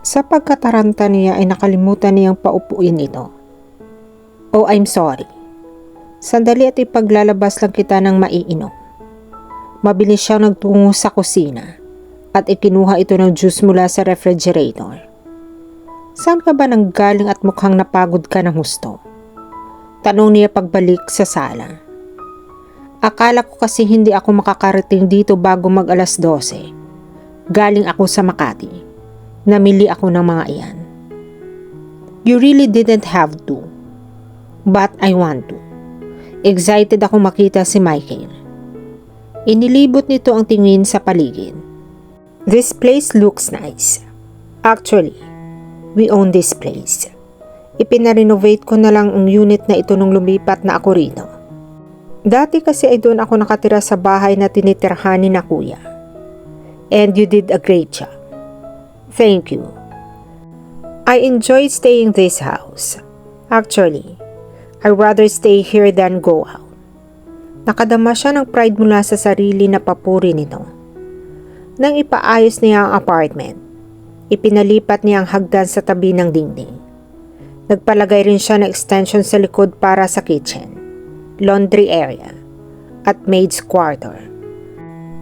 Sa pagkataranta niya ay nakalimutan niyang paupuin ito. Oh, I'm sorry. Sandali at ipaglalabas lang kita ng maiinom. Mabilis siyang nagtungo sa kusina at ikinuha ito ng juice mula sa refrigerator. Saan ka ba nanggaling at mukhang napagod ka ng husto? Tanong niya pagbalik sa sala. Akala ko kasi hindi ako makakarating dito bago mag alas 12. Galing ako sa Makati. Namili ako ng mga iyan. You really didn't have to. But I want to. Excited ako makita si Michael. Inilibot nito ang tingin sa paligid. This place looks nice. Actually, we own this place. Ipinarenovate ko na lang ang unit na ito nung lumipat na ako rito. Dati kasi ay doon ako nakatira sa bahay na tinitirhan ni na kuya. And you did a great job. Thank you. I enjoyed staying this house. Actually, I'd rather stay here than go out. Nakadama siya ng pride mula sa sarili na papuri nito. Nang ipaayos niya ang apartment, ipinalipat niya ang hagdan sa tabi ng dingding. Nagpalagay rin siya ng extension sa likod para sa kitchen, laundry area, at maid's quarter.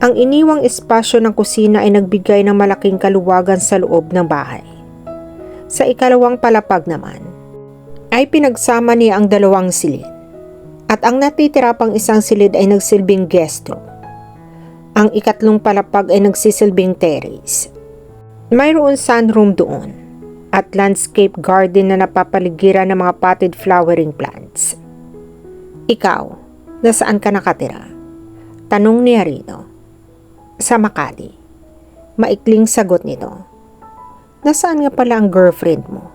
Ang iniwang espasyo ng kusina ay nagbigay ng malaking kaluwagan sa loob ng bahay. Sa ikalawang palapag naman, ay pinagsama niya ang dalawang silid. At ang natitira pang isang silid ay nagsilbing guest room. Ang ikatlong palapag ay nagsisilbing terrace. Mayroon sunroom doon at landscape garden na napapaligiran ng mga potted flowering plants. Ikaw, nasaan ka nakatira? Tanong niya rito. Sa Makati. Maikling sagot nito. Nasaan nga pala ang girlfriend mo?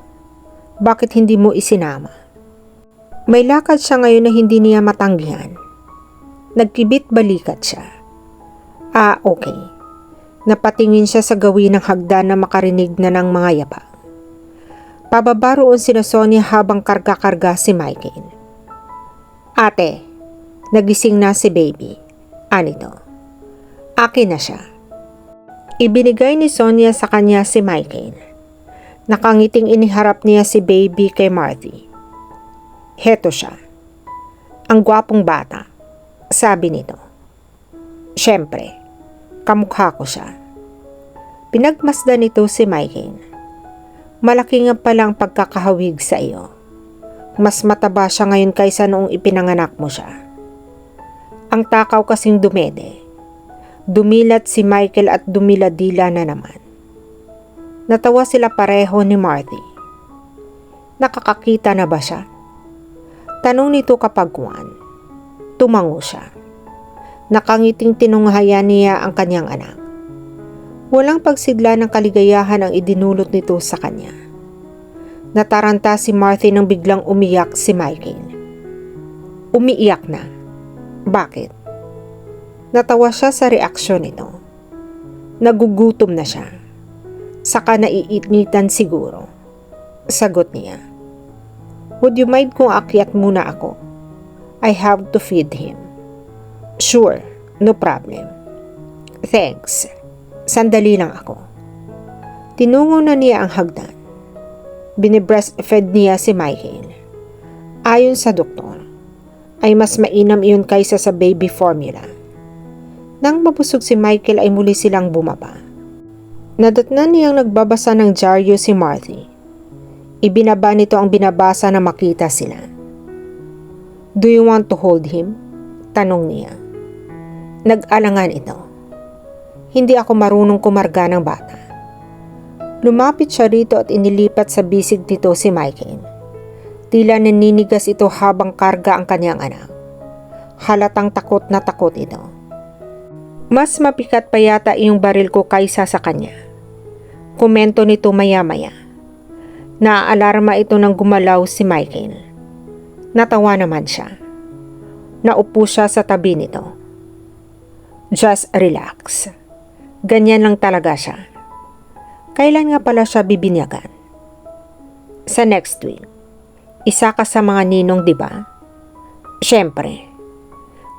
Bakit hindi mo isinama? May lakad siya ngayon na hindi niya matanggihan. Nagkibit balikat siya. Okay. Napatingin siya sa gawin ng hagdan na makarinig na ng mga yabang. Pababa roon sina Sonia habang karga-karga si Michael. Ate, nagising na si baby. Anito? Akin na siya. Ibinigay ni Sonia sa kanya si Michael. Nakangiting iniharap niya si baby kay Marthy. Heto siya. Ang gwapong bata, sabi nito. Siyempre, kamukha ko siya. Pinagmasdan nito si Michael. Malaki nga pala ang pagkakahawig sa iyo. Mas mataba siya ngayon kaysa noong ipinanganak mo siya. Ang takaw kasing dumede. Dumilat si Michael at dumiladila na naman. Natawa sila pareho ni Marthy. Nakakakita na ba siya? Tanong nito kapag Juan. Tumango siya. Nakangiting tinunghayan niya ang kanyang anak. Walang pagsidla ng kaligayahan ang idinulot nito sa kanya. Nataranta si Marthy nang biglang umiyak si Michael. Umiiyak na. Bakit? Natawa siya sa reaksyon nito. Nagugutom na siya. Saka naiinitan siguro. Sagot niya. Would you mind kung akyat muna ako? I have to feed him. Sure, no problem. Thanks. Sandali lang ako. Tinungo na niya ang hagdan. Binibreastfeed niya si Michael. Ayon sa doktor, ay mas mainam iyon kaysa sa baby formula. Nang mabusog si Michael ay muli silang bumaba. Nadatnan niyang nagbabasa ng dyaryo si Marthy. Ibinaba nito ang binabasa na makita sila. Do you want to hold him? Tanong niya. Nag-alangan ito. Hindi ako marunong kumarga ng bata. Lumapit siya rito at inilipat sa bisig nito si Michael. Tila naninigas ito habang karga ang kanyang anak. Halatang takot na takot ito. Mas mapikat pa yata iyong baril ko kaysa sa kanya. Komento nito maya-maya. Naaalarma ito nang gumalaw si Michael. Natawa naman siya. Naupo siya sa tabi nito. Just relax. Ganyan lang talaga siya. Kailan nga pala siya bibinyagan? Sa next week. Isa ka sa mga ninong, di ba? Siyempre.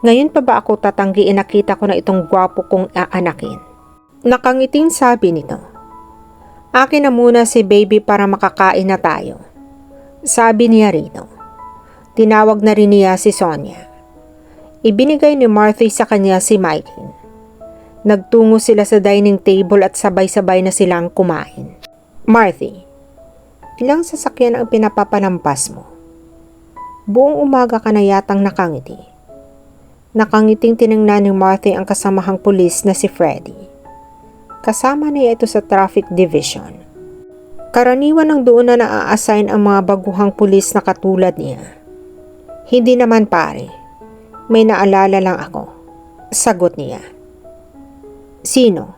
Ngayon pa ba ako tatanggiin nakita ko na itong gwapo kong aanakin? Nakangiting sabi nito. Akin na muna si baby para makakain na tayo, sabi niya rito. Tinawag na rin niya si Sonia. Ibinigay ni Marthy sa kanya si Michael. Nagtungo sila sa dining table at sabay-sabay na silang kumain. Marthy, ilang sasakyan ang pinapapalampas mo? Buong umaga ka na yatang nakangiti. Nakangiting tiningnan ni Marthy ang kasamahang pulis na si Freddy. Kasama niya ito sa traffic division. Karaniwan ang doon na naa-assign ang mga baguhang pulis na katulad niya. Hindi naman pare, may naalala lang ako, sagot niya. Sino?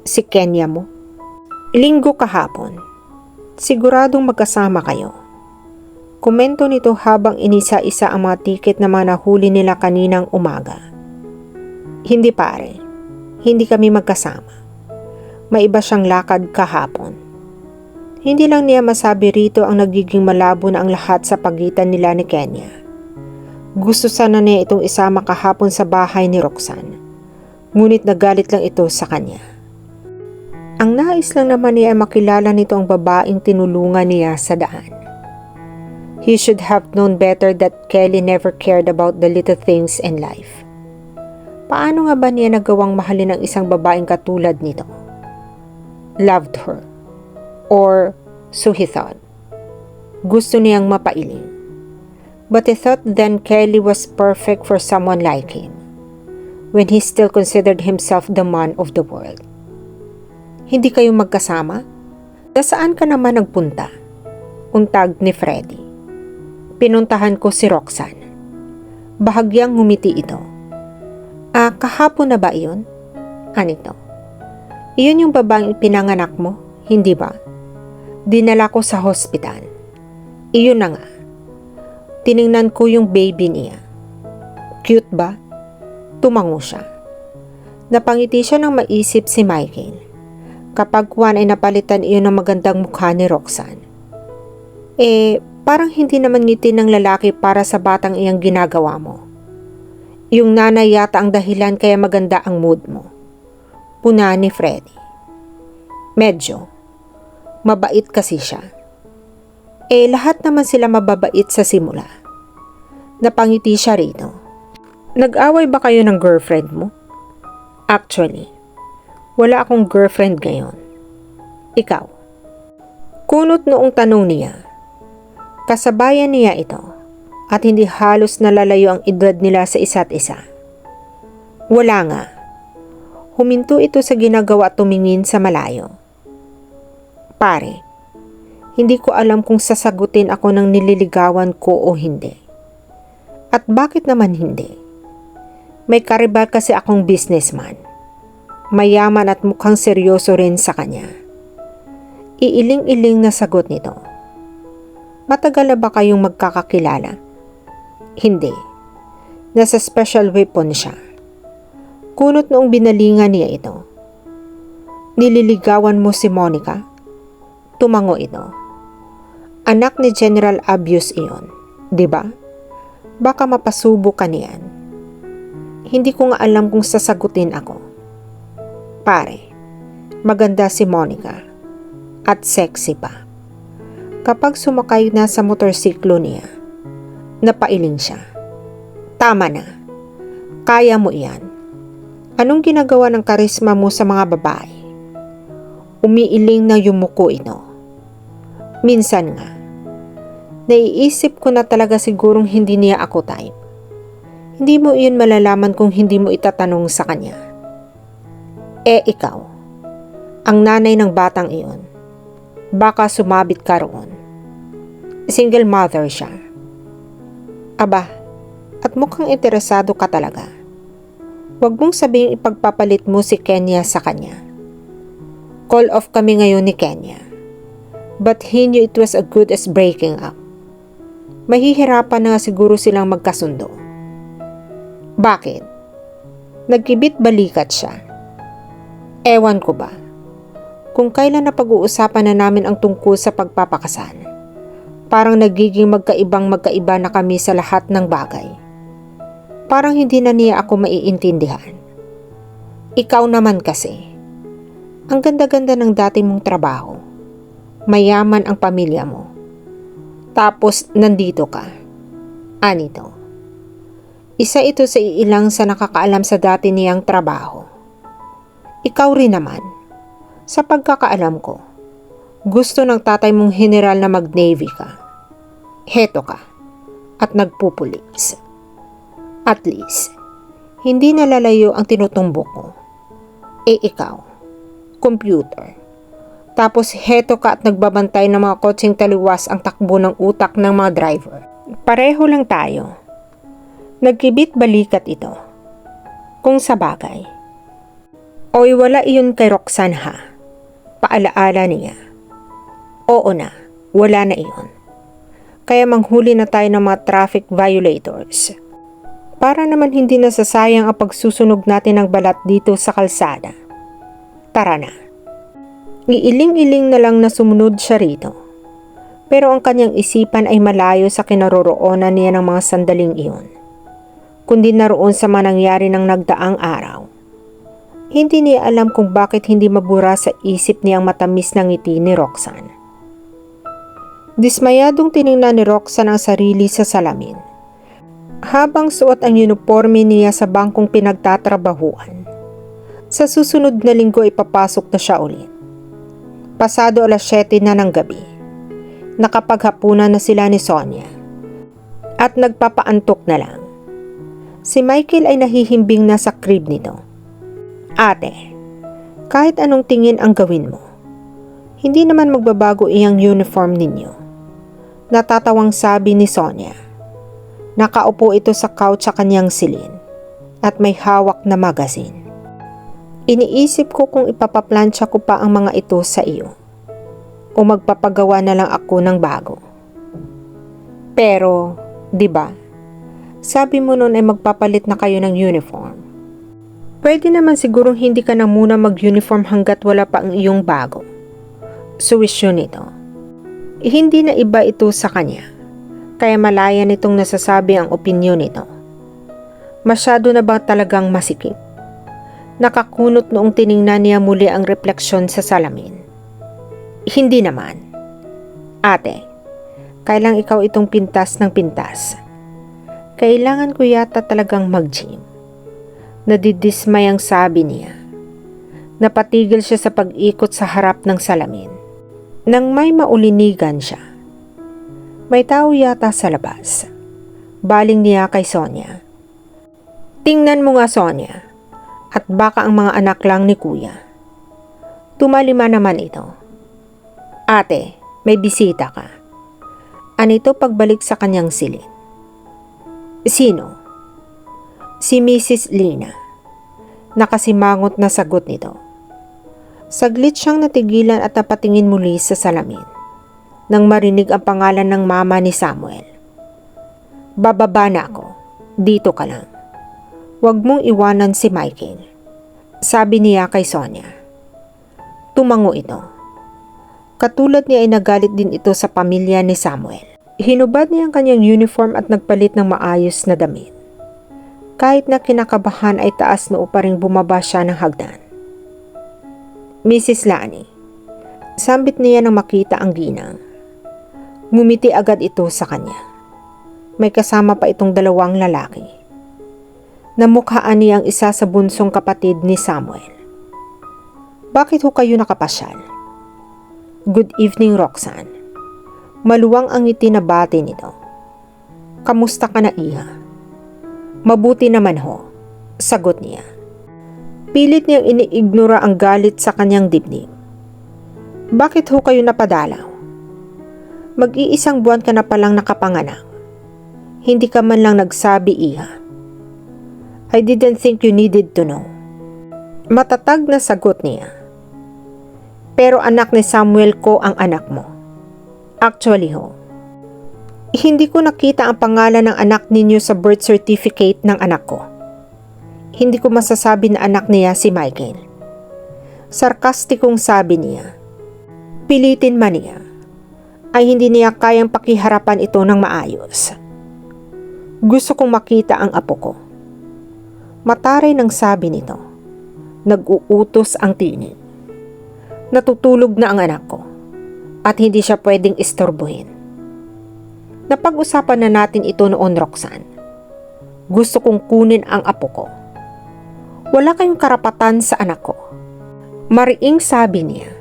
Si Kenya mo? Linggo kahapon. Siguradong magkasama kayo. Komento nito habang inisa-isa ang mga tiket na mga nahuli nila kaninang umaga. Hindi pare, hindi kami magkasama. May iba siyang lakad kahapon. Hindi lang niya masabi rito ang nagiging malabo na ang lahat sa pagitan nila ni Kenya. Gusto sana niya itong isama kahapon sa bahay ni Roxanne. Ngunit nagalit lang ito sa kanya. Ang nais lang naman niya ay makilala nito ang babaeng tinulungan niya sa daan. He should have known better that Kelly never cared about the little things in life. Paano nga ba niya nagawang mahalin ang isang babaeng katulad nito? Loved her. Or so he thought. Gusto niyang mapailing. But he thought then Kelly was perfect for someone like him, when he still considered himself the man of the world. Hindi kayo magkasama? Saan ka naman nagpunta? Untag ni Freddy. Pinuntahan ko si Roxanne. Bahagyang ngumiti ito. Kahapon na ba iyon? Anito? Iyon yung babaeng pinanganak mo, hindi ba? Dinala ko sa hospital. Iyon na nga. Tiningnan ko yung baby niya. Cute ba? Tumango siya. Napangiti siya nang maisip si Michael. Kapag Juan ay napalitan iyon ng magandang mukha ni Roxanne. Parang hindi naman ngiti ng lalaki para sa batang iyang ginagawa mo. Yung nanay yata ang dahilan kaya maganda ang mood mo. Puna ni Freddy. Medyo. Mabait kasi siya. Lahat naman sila mababait sa simula. Napangiti siya rito. Nag-away ba kayo ng girlfriend mo? Actually, wala akong girlfriend ngayon. Ikaw. Kunot noong tanong niya. Kasabayan niya ito at hindi halos nalalayo ang edad nila sa isa't isa. Wala nga. Huminto ito sa ginagawa at tumingin sa malayo. Pare, hindi ko alam kung sasagutin ako ng nililigawan ko o hindi. At bakit naman hindi? May karibal kasi akong businessman. Mayaman at mukhang seryoso rin sa kanya. Iiling-iling na sagot nito. Matagal na ba kayong magkakakilala? Hindi. Nasa special weapon siya. Kunot noong binalingan niya ito. Nililigawan mo si Monica? Tumango ito. Anak ni General Abuse iyon, di ba? Baka mapasubo ka niyan. Hindi ko nga alam kung sasagutin ako. Pare, maganda si Monica. At sexy pa. Kapag sumakay na sa motorsiklo niya, napailing siya. Tama na. Kaya mo iyan. Anong ginagawa ng karisma mo sa mga babae? Umiiling na yumuko ito. Minsan nga, naiisip ko na talaga sigurong hindi niya ako type. Hindi mo iyon malalaman kung hindi mo itatanong sa kanya. Ikaw, ang nanay ng batang iyon, baka sumabit ka roon. Single mother siya. Aba, at mukhang interesado ka talaga. Huwag mong sabihing ipagpapalit mo si Kenya sa kanya. Call off kami ngayon ni Kenya. But he knew it was as good as breaking up. Mahihirapan na siguro silang magkasundo. Bakit? Nagkibit balikat siya. Ewan ko ba? Kung kailan na pag-uusapan na namin ang tungkol sa pagpapakasal. Parang nagiging magkaiba na kami sa lahat ng bagay. Parang hindi na niya ako maiintindihan. Ikaw naman kasi. Ang ganda-ganda ng dati mong trabaho. Mayaman ang pamilya mo. Tapos nandito ka. Anito. Isa ito sa iilang sa nakakaalam sa dati niyang trabaho. Ikaw rin naman. Sa pagkakaalam ko, gusto ng tatay mong general na mag-navy ka. Heto ka. At nagpupulis. At least, hindi nalalayo ang tinutumbok ko. Ikaw, computer. Tapos heto ka at nagbabantay ng mga kotseng taliwas ang takbo ng utak ng mga driver. Pareho lang tayo. Nagkibit balikat ito. Kung sa bagay. Oy, wala iyon kay Roxanne ha. Paalaala niya. Oo na, wala na iyon. Kaya manghuli na tayo ng mga traffic violators. Para naman hindi nasasayang ang pagsusunog natin ng balat dito sa kalsada. Tara na. Iiling-iling na lang na sumunod siya rito. Pero ang kanyang isipan ay malayo sa kinaroroonan niya ng mga sandaling iyon. Kundi naroon sa manangyari ng nagdaang araw. Hindi niya alam kung bakit hindi mabura sa isip niya ang matamis na ngiti ni Roxanne. Dismayadong tiningnan ni Roxanne ang sarili sa salamin. Habang suot ang uniforme niya sa bangkong pinagtatrabahuan. Sa susunod na linggo ay papasok na siya ulit. Pasado 7:00 na ng gabi. Nakapaghapunan na sila ni Sonia. At nagpapaantok na lang. Si Michael ay nahihimbing na sa crib nito. Ate, kahit anong tingin ang gawin mo, hindi naman magbabago iyang uniform ninyo. Natatawang sabi ni Sonia. Nakaupo ito sa couch sa kanyang silin at may hawak na magazine. Iniisip ko kung ipapaplansya ko pa ang mga ito sa iyo o magpapagawa na lang ako ng bago. Pero, di ba? Sabi mo noon ay magpapalit na kayo ng uniform. Pwede naman sigurong hindi ka na muna mag-uniform hanggat wala pa ang iyong bago. Suwisyon ito. Hindi na iba ito sa kanya. Kaya malaya nitong nasasabi ang opinyon nito. Masyado na ba talagang masikip? Nakakunot noong tiningnan niya muli ang refleksyon sa salamin. Hindi naman. Ate, kailang ikaw itong pintas ng pintas. Kailangan ko yata talagang mag-gym. Nadidismay ang sabi niya. Napatigil siya sa pag-ikot sa harap ng salamin. Nang may maulinigan siya. May tao yata sa labas. Baling niya kay Sonia. Tingnan mo nga Sonia. At baka ang mga anak lang ni Kuya. Tumalima naman ito. Ate, may bisita ka. Anito pagbalik sa kanyang silid. Sino? Si Mrs. Lina. Nakasimangot na sagot nito. Saglit siyang natigilan at napatingin muli sa salamin. Nang marinig ang pangalan ng mama ni Samuel. Bababa na ako. Dito ka lang. Huwag mong iwanan si Michael. Sabi niya kay Sonia. Tumango ito. Katulad niya ay nagalit din ito sa pamilya ni Samuel. Hinubad niya ang kanyang uniform at nagpalit ng maayos na damit. Kahit na kinakabahan ay taas noo pa ring bumaba siya ng hagdan. Mrs. Lani, sambit niya nang makita ang ginang. Ngumiti agad ito sa kanya. May kasama pa itong 2 lalaki. Namukhaan niya ang isa sa bunsong kapatid ni Samuel. Bakit ho kayo nakapasyal? Good evening, Roxanne. Maluwang ang ngiti na bati nito. Kamusta ka na, iha? Mabuti naman ho, sagot niya. Pilit niyang iniignora ang galit sa kanyang dibdib. Bakit ho kayo napadalaw? Mag-iisang buwan ka na palang nakapanganak. Hindi ka man lang nagsabi, iha. I didn't think you needed to know. Matatag na sagot niya. Pero anak ni Samuel ko ang anak mo. Actually ho, hindi ko nakita ang pangalan ng anak ninyo sa birth certificate ng anak ko. Hindi ko masasabi na anak niya si Michael. Sarkastikong sabi niya. Pilitin man niya, ay hindi niya kayang pakiharapan ito ng maayos. Gusto kong makita ang apo ko. Mataray ng sabi nito. Nag-uutos ang tinig. Natutulog na ang anak ko at hindi siya pwedeng istorbohin. Napag-usapan na natin ito noon, Roxanne. Gusto kong kunin ang apo ko. Wala kayong karapatan sa anak ko. Mariing sabi niya.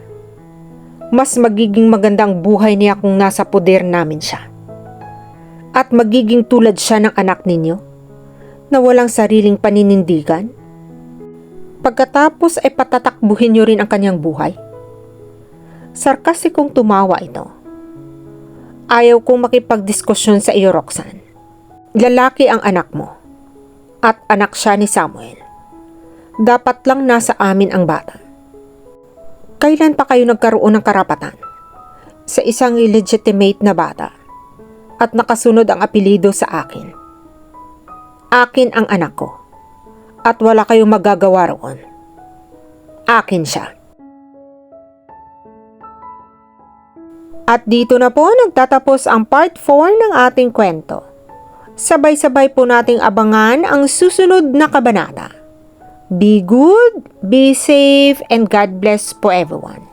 Mas magiging magandang buhay niya kung nasa poder namin siya. At magiging tulad siya ng anak ninyo na walang sariling paninindigan. Pagkatapos ay patatakbuhin niyo rin ang kanyang buhay. Sarkastikong tumawa ito. Ayaw kong makipagdiskusyon sa iyo, Roxanne. Lalaki ang anak mo at anak siya ni Samuel. Dapat lang nasa amin ang bata. Kailan pa kayo nagkaroon ng karapatan sa isang illegitimate na bata at nakasunod ang apelido sa akin? Akin ang anak ko at wala kayong magagawa roon. Akin siya. At dito na po nagtatapos ang part 4 ng ating kwento. Sabay-sabay po nating abangan ang susunod na kabanata. Be good, be safe, and God bless po everyone.